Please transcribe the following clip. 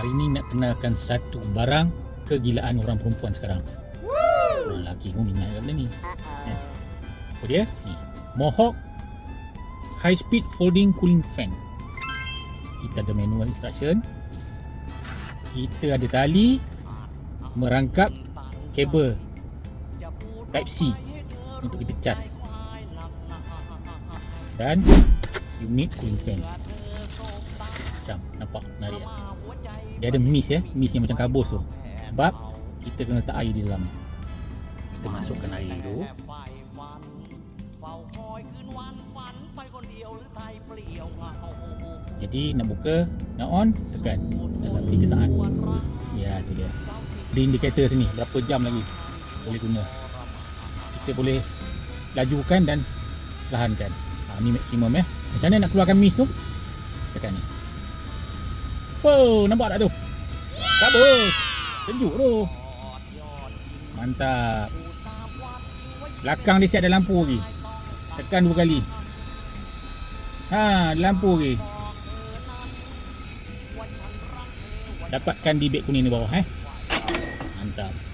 Hari ni nak kenalkan satu barang kegilaan orang perempuan sekarang. Orang lelaki pun minat benda ni. Apa dia? Ni. Mohawk High Speed Folding Cooling Fan. Kita ada manual instruction. Kita ada tali merangkap kabel Type C untuk kita cas. Dan unit cooling fan. Macam nampak menarik. Dia ada mist mist yang macam kabus tu. Sebab kita kena letak air di dalam. Kita masukkan air dulu. Jadi nak buka, nak on, tekan dalam 3 saat. Ya, tu dia. Di indikator sini berapa jam lagi boleh guna. Kita boleh lajukan dan perlahankan. Ni maksimum Macam mana nak keluarkan mist tu? Tekan ni. Oh, nampak tak tu? Bagus. Sejuk tu. Mantap. Belakang dia siap ada lampu lagi. Tekan 2 kali. Ada lampu lagi. Dapatkan di beg kuning ni bawah Mantap.